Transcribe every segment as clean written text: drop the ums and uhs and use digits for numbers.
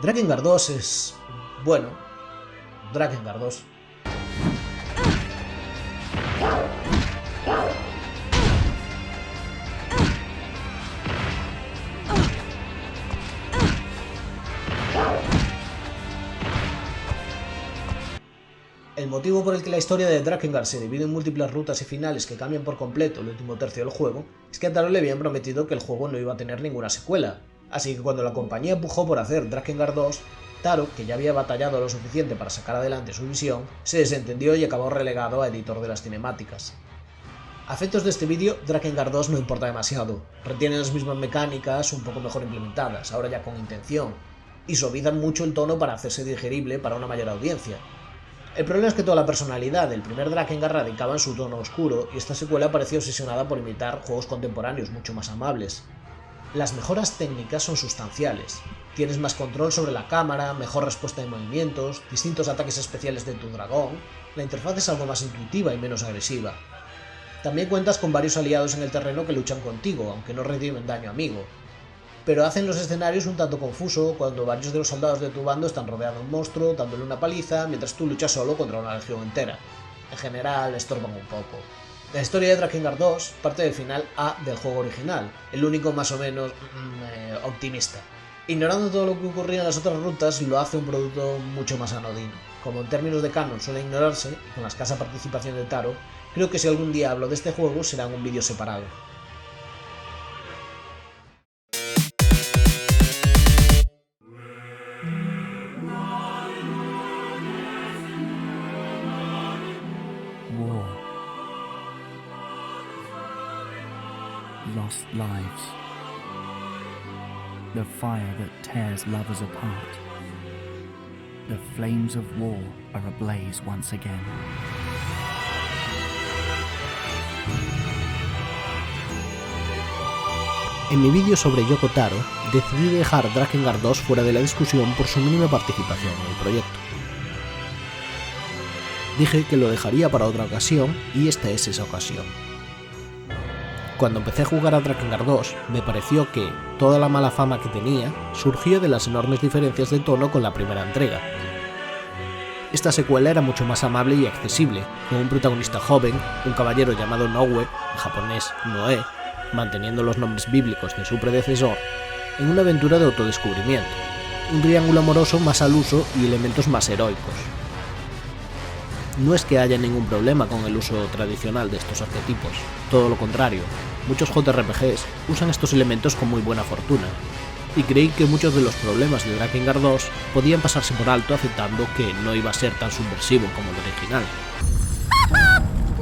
Drakengard 2 es... bueno, Drakengard 2. El motivo por el que la historia de Drakengard se divide en múltiples rutas y finales que cambian por completo el último tercio del juego es que a Taro le habían prometido que el juego no iba a tener ninguna secuela, así que cuando la compañía empujó por hacer Drakengard 2, Taro, que ya había batallado lo suficiente para sacar adelante su visión, se desentendió y acabó relegado a editor de las cinemáticas. A efectos de este vídeo, Drakengard 2 no importa demasiado, retiene las mismas mecánicas un poco mejor implementadas, ahora ya con intención, y suavizan mucho el tono para hacerse digerible para una mayor audiencia. El problema es que toda la personalidad del primer Drakengard radicaba en su tono oscuro, y esta secuela parecía obsesionada por imitar juegos contemporáneos mucho más amables. Las mejoras técnicas son sustanciales. Tienes más control sobre la cámara, mejor respuesta de movimientos, distintos ataques especiales de tu dragón, la interfaz es algo más intuitiva y menos agresiva. También cuentas con varios aliados en el terreno que luchan contigo, aunque no reciben daño amigo. Pero hacen los escenarios un tanto confuso cuando varios de los soldados de tu bando están rodeando a un monstruo, dándole una paliza, mientras tú luchas solo contra una legión entera. En general, estorban un poco. La historia de Drakengard 2 parte del final A del juego original, el único más o menos optimista. Ignorando todo lo que ocurría en las otras rutas, lo hace un producto mucho más anodino. Como en términos de canon suele ignorarse, y con la escasa participación de Taro, creo que si algún día hablo de este juego será en un vídeo separado. War. Lost lives. The fire that tears lovers apart. The flames of war are ablaze once again. En mi vídeo sobre Yoko Taro, decidí dejar Drakengard 2 fuera de la discusión por su mínima participación en el proyecto. Dije que lo dejaría para otra ocasión, y esta es esa ocasión. Cuando empecé a jugar a Drakengard 2, me pareció que toda la mala fama que tenía surgía de las enormes diferencias de tono con la primera entrega. Esta secuela era mucho más amable y accesible, con un protagonista joven, un caballero llamado Nowe, en japonés Noé, manteniendo los nombres bíblicos de su predecesor, en una aventura de autodescubrimiento, un triángulo amoroso más al uso y elementos más heroicos. No es que haya ningún problema con el uso tradicional de estos arquetipos, todo lo contrario, muchos JRPGs usan estos elementos con muy buena fortuna, y creí que muchos de los problemas de Drakengard 2 podían pasarse por alto aceptando que no iba a ser tan subversivo como el original.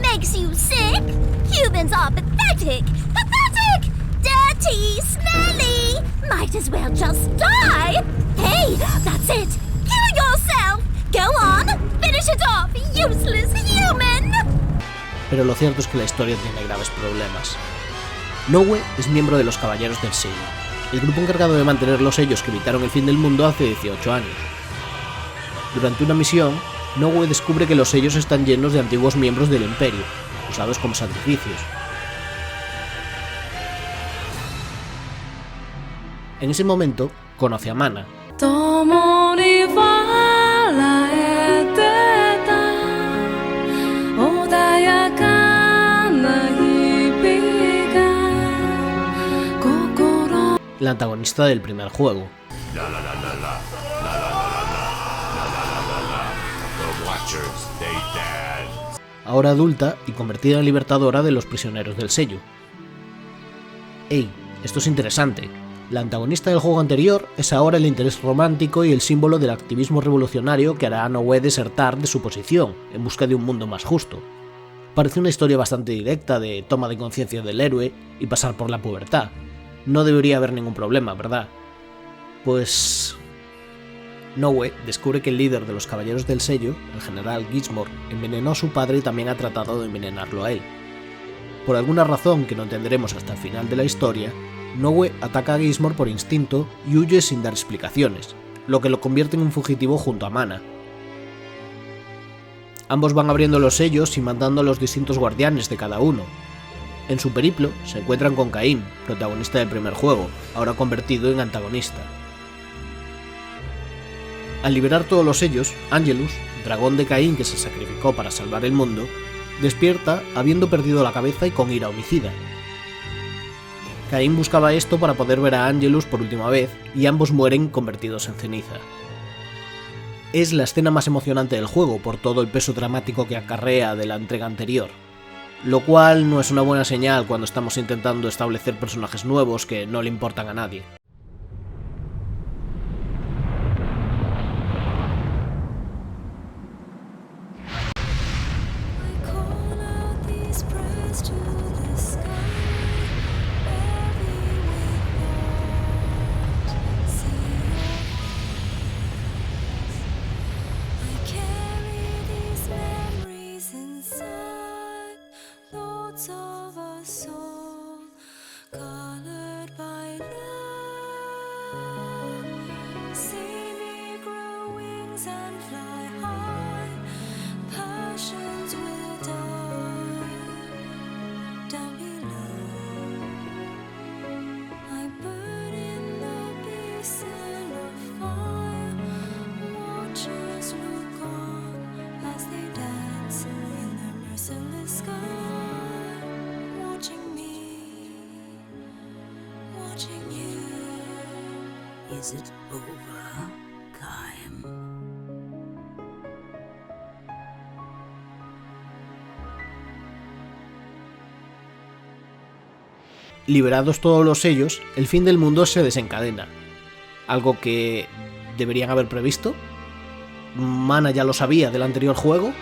Makes you sick? Humans are pathetic! Pathetic! Dirty! Smelly! Might as well just die! Hey, that's it! Kill yourself! Go on! Finish it off, useless human! Pero lo cierto es que la historia tiene graves problemas. Nowe es miembro de los Caballeros del Sello, el grupo encargado de mantener los sellos que evitaron el fin del mundo hace 18 años. Durante una misión, Nowe descubre que los sellos están llenos de antiguos miembros del Imperio, usados como sacrificios. En ese momento, conoce a Mana, la antagonista del primer juego. Ahora adulta y convertida en libertadora de los prisioneros del sello. Ey, esto es interesante. La antagonista del juego anterior es ahora el interés romántico y el símbolo del activismo revolucionario que hará a Nowe desertar de su posición en busca de un mundo más justo. Parece una historia bastante directa de toma de conciencia del héroe y pasar por la pubertad. No debería haber ningún problema, ¿verdad? Pues... Nowe descubre que el líder de los Caballeros del Sello, el general Gizmor, envenenó a su padre y también ha tratado de envenenarlo a él. Por alguna razón que no entenderemos hasta el final de la historia, Nowe ataca a Gizmor por instinto y huye sin dar explicaciones, lo que lo convierte en un fugitivo junto a Mana. Ambos van abriendo los sellos y mandando a los distintos guardianes de cada uno. En su periplo se encuentran con Caim, protagonista del primer juego, ahora convertido en antagonista. Al liberar todos los sellos, Angelus, dragón de Caín que se sacrificó para salvar el mundo, despierta habiendo perdido la cabeza y con ira homicida. Caín buscaba esto para poder ver a Angelus por última vez y ambos mueren convertidos en ceniza. Es la escena más emocionante del juego por todo el peso dramático que acarrea de la entrega anterior, lo cual no es una buena señal cuando estamos intentando establecer personajes nuevos que no le importan a nadie. Is it over, Caim? Liberados todos los sellos, el fin del mundo se desencadena. Algo que deberían haber previsto. Mana ya lo sabía del anterior juego.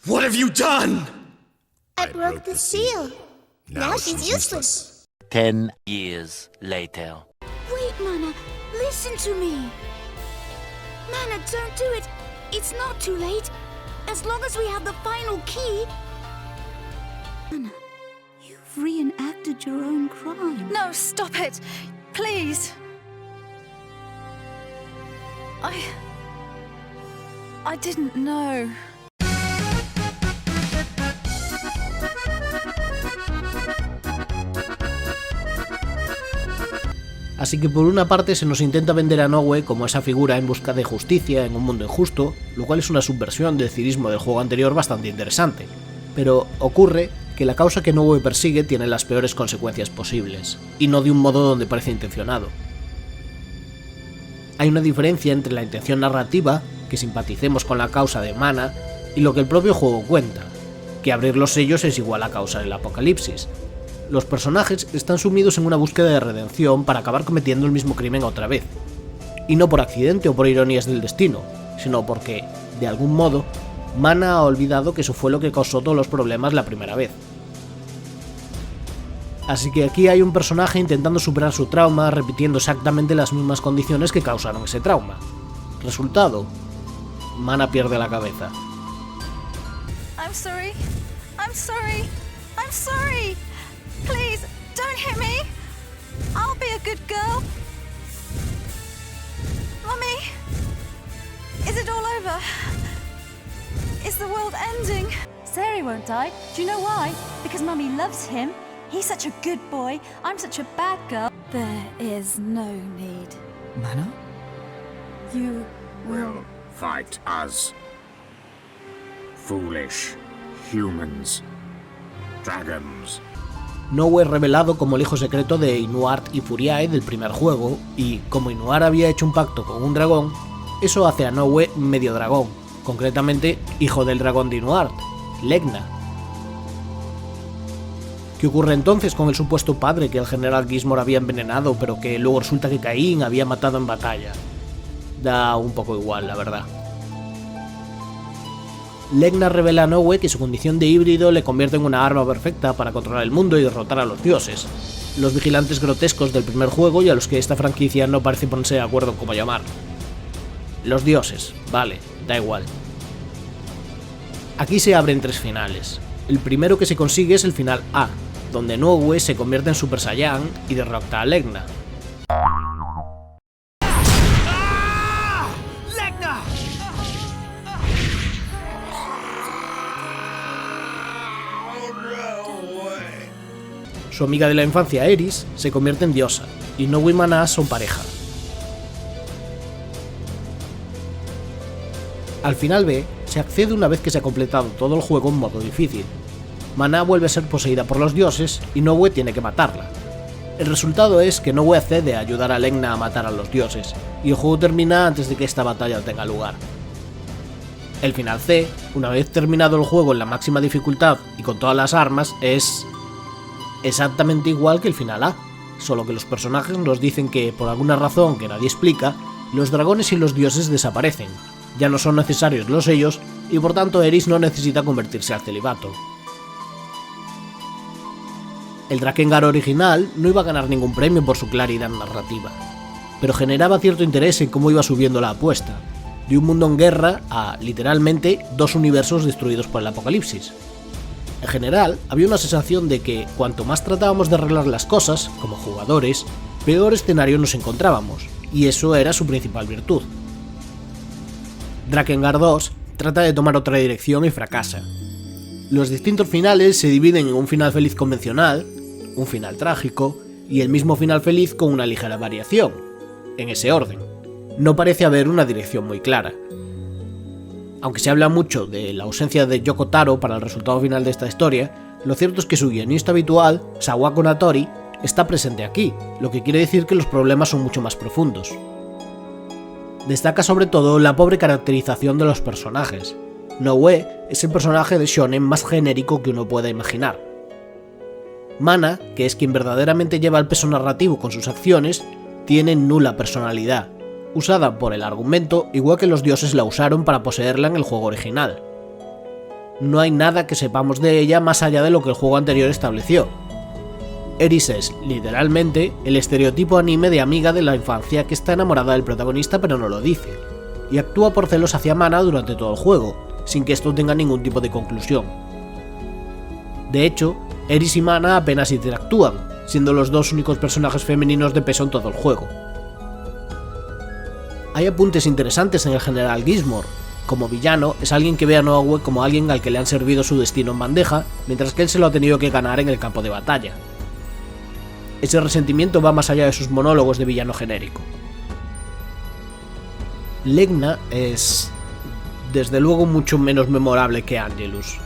What have you done? I broke the seal. Now she's useless. 10 years later. Wait, Mana. Listen to me. Mana, don't do it. It's not too late. As long as we have the final key. Mana, you've reenacted your own crime. No, stop it. Please. I didn't know. Así que por una parte se nos intenta vender a Noe como esa figura en busca de justicia en un mundo injusto, lo cual es una subversión del cinismo del juego anterior bastante interesante. Pero ocurre que la causa que Noe persigue tiene las peores consecuencias posibles, y no de un modo donde parece intencionado. Hay una diferencia entre la intención narrativa, que simpaticemos con la causa de Mana, y lo que el propio juego cuenta, que abrir los sellos es igual a causar el apocalipsis. Los personajes están sumidos en una búsqueda de redención para acabar cometiendo el mismo crimen otra vez. Y no por accidente o por ironías del destino, sino porque, de algún modo, Mana ha olvidado que eso fue lo que causó todos los problemas la primera vez. Así que aquí hay un personaje intentando superar su trauma, repitiendo exactamente las mismas condiciones que causaron ese trauma. Resultado, Mana pierde la cabeza. I'm sorry. I'm sorry. I'm sorry. Please, don't hit me. I'll be a good girl. Mummy, is it all over? Is the world ending? Sari won't die. Do you know why? Because Mummy loves him. He's such a good boy. I'm such a bad girl. There is no need. Mana? You Will fight us. Foolish humans. Dragons. Noe es revelado como el hijo secreto de Inuart y Furiae del primer juego, y como Inuart había hecho un pacto con un dragón, eso hace a Noe medio dragón, concretamente hijo del dragón de Inuart, Legna. ¿Qué ocurre entonces con el supuesto padre que el general Gizmor había envenenado, pero que luego resulta que Caín había matado en batalla? Da un poco igual, la verdad. Legna revela a Noe que su condición de híbrido le convierte en una arma perfecta para controlar el mundo y derrotar a los dioses, los vigilantes grotescos del primer juego y a los que esta franquicia no parece ponerse de acuerdo en cómo llamar. Los dioses, vale, da igual. Aquí se abren 3 finales. El primero que se consigue es el final A, donde Noe se convierte en Super Saiyan y derrota a Legna. Su amiga de la infancia, Eris, se convierte en diosa, y Noe y Mana son pareja. Al final B se accede una vez que se ha completado todo el juego en modo difícil. Mana vuelve a ser poseída por los dioses y Nowe tiene que matarla. El resultado es que Nowe accede a ayudar a Legna a matar a los dioses, y el juego termina antes de que esta batalla tenga lugar. El final C, una vez terminado el juego en la máxima dificultad y con todas las armas, es exactamente igual que el final A, solo que los personajes nos dicen que, por alguna razón que nadie explica, los dragones y los dioses desaparecen, ya no son necesarios los sellos y por tanto Eris no necesita convertirse al celibato. El Drakengard original no iba a ganar ningún premio por su claridad narrativa, pero generaba cierto interés en cómo iba subiendo la apuesta, de un mundo en guerra a, literalmente, 2 universos destruidos por el apocalipsis. En general, había una sensación de que cuanto más tratábamos de arreglar las cosas, como jugadores, peor escenario nos encontrábamos, y eso era su principal virtud. Drakengard 2 trata de tomar otra dirección y fracasa. Los distintos finales se dividen en un final feliz convencional, un final trágico y el mismo final feliz con una ligera variación, en ese orden. No parece haber una dirección muy clara. Aunque se habla mucho de la ausencia de Yoko Taro para el resultado final de esta historia, lo cierto es que su guionista habitual, Sawako Natori, está presente aquí, lo que quiere decir que los problemas son mucho más profundos. Destaca sobre todo la pobre caracterización de los personajes. Nowe es el personaje de shonen más genérico que uno pueda imaginar. Mana, que es quien verdaderamente lleva el peso narrativo con sus acciones, tiene nula personalidad, usada por el argumento igual que los dioses la usaron para poseerla en el juego original. No hay nada que sepamos de ella más allá de lo que el juego anterior estableció. Eris es, literalmente, el estereotipo anime de amiga de la infancia que está enamorada del protagonista pero no lo dice, y actúa por celos hacia Mana durante todo el juego, sin que esto tenga ningún tipo de conclusión. De hecho, Eris y Mana apenas interactúan, siendo los 2 únicos personajes femeninos de peso en todo el juego. Hay apuntes interesantes en el general Gizmor. Como villano, es alguien que ve a Nowe como alguien al que le han servido su destino en bandeja, mientras que él se lo ha tenido que ganar en el campo de batalla. Ese resentimiento va más allá de sus monólogos de villano genérico. Legna es, desde luego, mucho menos memorable que Angelus.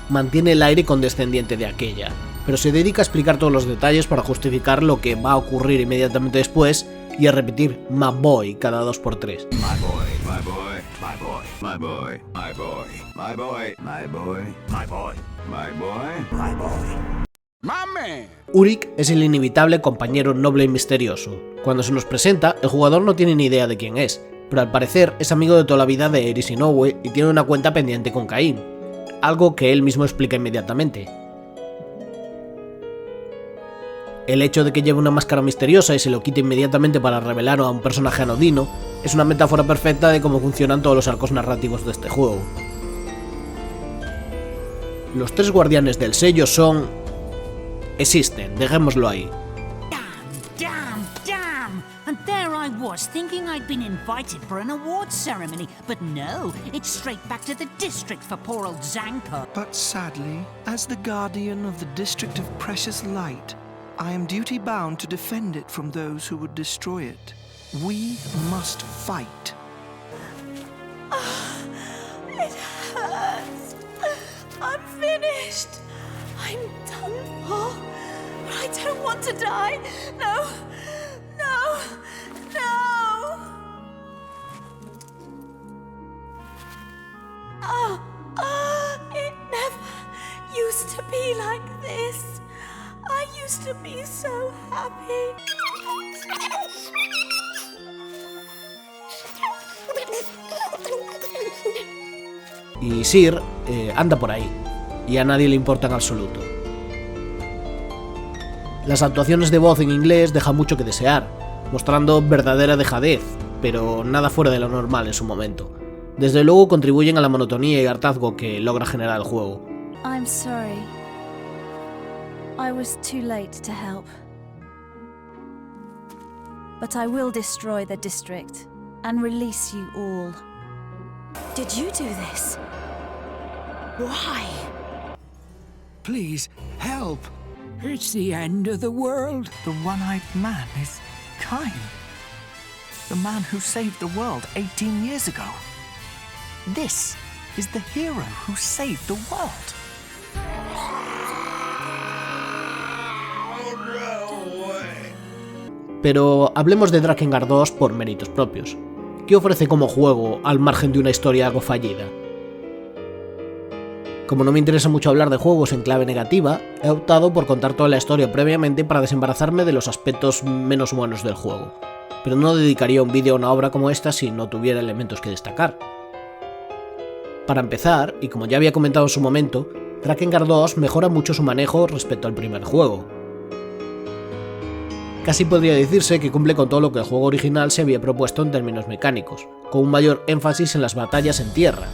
Mantiene el aire condescendiente de aquella, pero se dedica a explicar todos los detalles para justificar lo que va a ocurrir inmediatamente después y a repetir "my boy" cada 2x3. My boy, my boy, my boy, my boy, my boy, my boy, my boy, my boy, my boy, my boy. ¡Mame! Urik es el inevitable compañero noble y misterioso. Cuando se nos presenta, el jugador no tiene ni idea de quién es, pero al parecer es amigo de toda la vida de Eris y Nowe y tiene una cuenta pendiente con Cain, algo que él mismo explica inmediatamente. El hecho de que lleve una máscara misteriosa y se lo quite inmediatamente para revelar a un personaje anodino es una metáfora perfecta de cómo funcionan todos los arcos narrativos de este juego. Los 3 guardianes del sello existen, dejémoslo ahí. Damn! And there I was, thinking I'd been invited for an awards ceremony, but no, it's straight back to the district for poor old Zanko. But sadly, as the guardian of the District of Precious Light, I am duty-bound to defend it from those who would destroy it. We must fight. It hurts. I'm finished. I'm done for. But I don't want to die. No. No. No. It never used to be like this. I used to be so happy. Y Sir anda por ahí, y a nadie le importa en absoluto. Las actuaciones de voz en inglés dejan mucho que desear, mostrando verdadera dejadez, pero nada fuera de lo normal en su momento. Desde luego contribuyen a la monotonía y hartazgo que logra generar el juego. I'm sorry. I was too late to help. But I will destroy the district and release you all. Did you do this? Why? Please, help! It's the end of the world. The one-eyed man is Cain. The man who saved the world 18 years ago. This is the hero who saved the world. Pero hablemos de Drakengard 2 por méritos propios. ¿Qué ofrece como juego al margen de una historia algo fallida? Como no me interesa mucho hablar de juegos en clave negativa, he optado por contar toda la historia previamente para desembarazarme de los aspectos menos buenos del juego, pero no dedicaría un vídeo a una obra como esta si no tuviera elementos que destacar. Para empezar, y como ya había comentado en su momento, Drakengard 2 mejora mucho su manejo respecto al primer juego. Casi podría decirse que cumple con todo lo que el juego original se había propuesto en términos mecánicos, con un mayor énfasis en las batallas en tierra,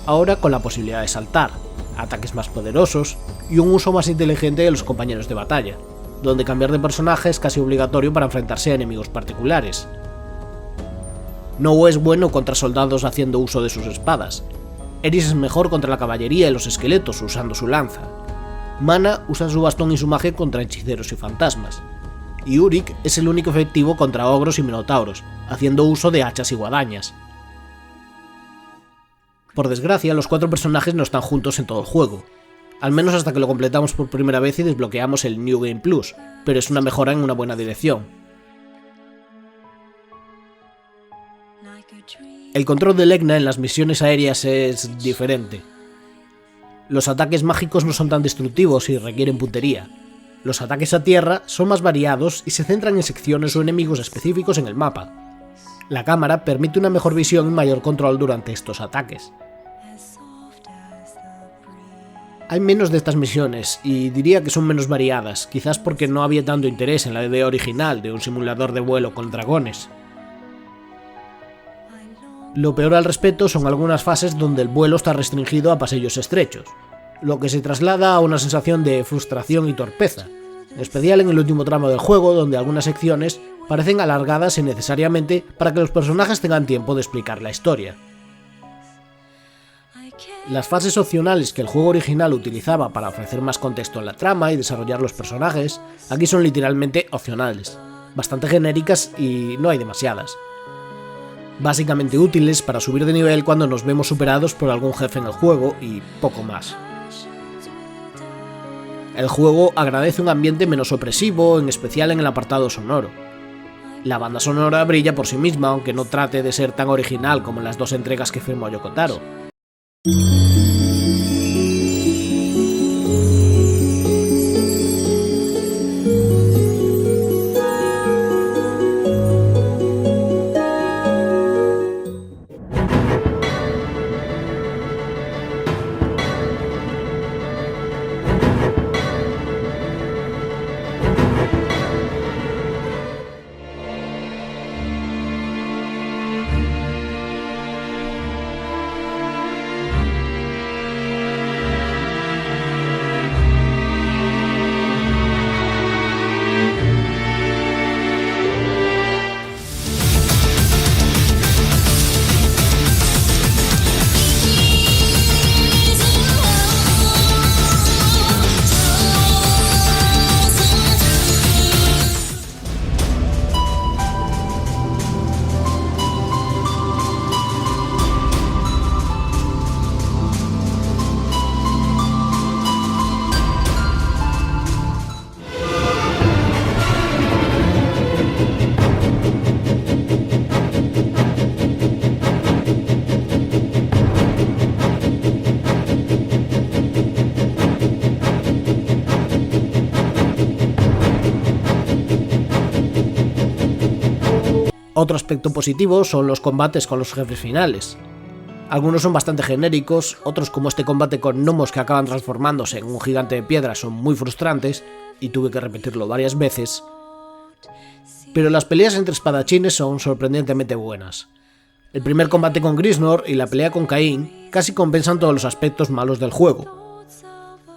ahora con la posibilidad de saltar, ataques más poderosos y un uso más inteligente de los compañeros de batalla, donde cambiar de personaje es casi obligatorio para enfrentarse a enemigos particulares. No es bueno contra soldados haciendo uso de sus espadas. Eris es mejor contra la caballería y los esqueletos usando su lanza. Mana usa su bastón y su magia contra hechiceros y fantasmas. Y Urik es el único efectivo contra ogros y minotauros, haciendo uso de hachas y guadañas. Por desgracia, los 4 personajes no están juntos en todo el juego, al menos hasta que lo completamos por primera vez y desbloqueamos el New Game Plus, pero es una mejora en una buena dirección. El control de Legna en las misiones aéreas es diferente. Los ataques mágicos no son tan destructivos y requieren puntería. Los ataques a tierra son más variados y se centran en secciones o enemigos específicos en el mapa. La cámara permite una mejor visión y mayor control durante estos ataques. Hay menos de estas misiones, y diría que son menos variadas, quizás porque no había tanto interés en la idea original de un simulador de vuelo con dragones. Lo peor al respecto son algunas fases donde el vuelo está restringido a pasillos estrechos, lo que se traslada a una sensación de frustración y torpeza, en especial en el último tramo del juego, donde algunas secciones parecen alargadas innecesariamente para que los personajes tengan tiempo de explicar la historia. Las fases opcionales que el juego original utilizaba para ofrecer más contexto en la trama y desarrollar los personajes, aquí son literalmente opcionales, bastante genéricas y no hay demasiadas. Básicamente útiles para subir de nivel cuando nos vemos superados por algún jefe en el juego y poco más. El juego agradece un ambiente menos opresivo, en especial en el apartado sonoro. La banda sonora brilla por sí misma, aunque no trate de ser tan original como en las 2 entregas que firmó Yoko Taro. Otro aspecto positivo son los combates con los jefes finales. Algunos son bastante genéricos, otros como este combate con gnomos que acaban transformándose en un gigante de piedra son muy frustrantes, y tuve que repetirlo varias veces. Pero las peleas entre espadachines son sorprendentemente buenas. El primer combate con Grisnor y la pelea con Caín casi compensan todos los aspectos malos del juego.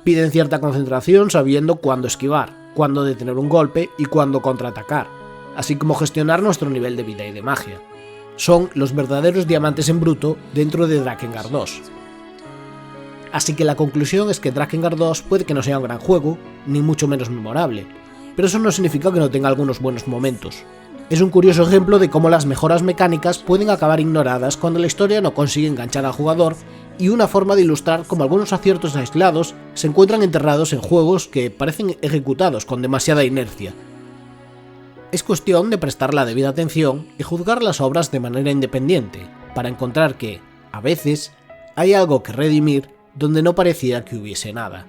Piden cierta concentración sabiendo cuándo esquivar, cuándo detener un golpe y cuándo contraatacar, así como gestionar nuestro nivel de vida y de magia. Son los verdaderos diamantes en bruto dentro de Drakengard 2. Así que la conclusión es que Drakengard 2 puede que no sea un gran juego, ni mucho menos memorable, pero eso no significa que no tenga algunos buenos momentos. Es un curioso ejemplo de cómo las mejoras mecánicas pueden acabar ignoradas cuando la historia no consigue enganchar al jugador, y una forma de ilustrar cómo algunos aciertos aislados se encuentran enterrados en juegos que parecen ejecutados con demasiada inercia. Es cuestión de prestar la debida atención y juzgar las obras de manera independiente, para encontrar que, a veces, hay algo que redimir donde no parecía que hubiese nada.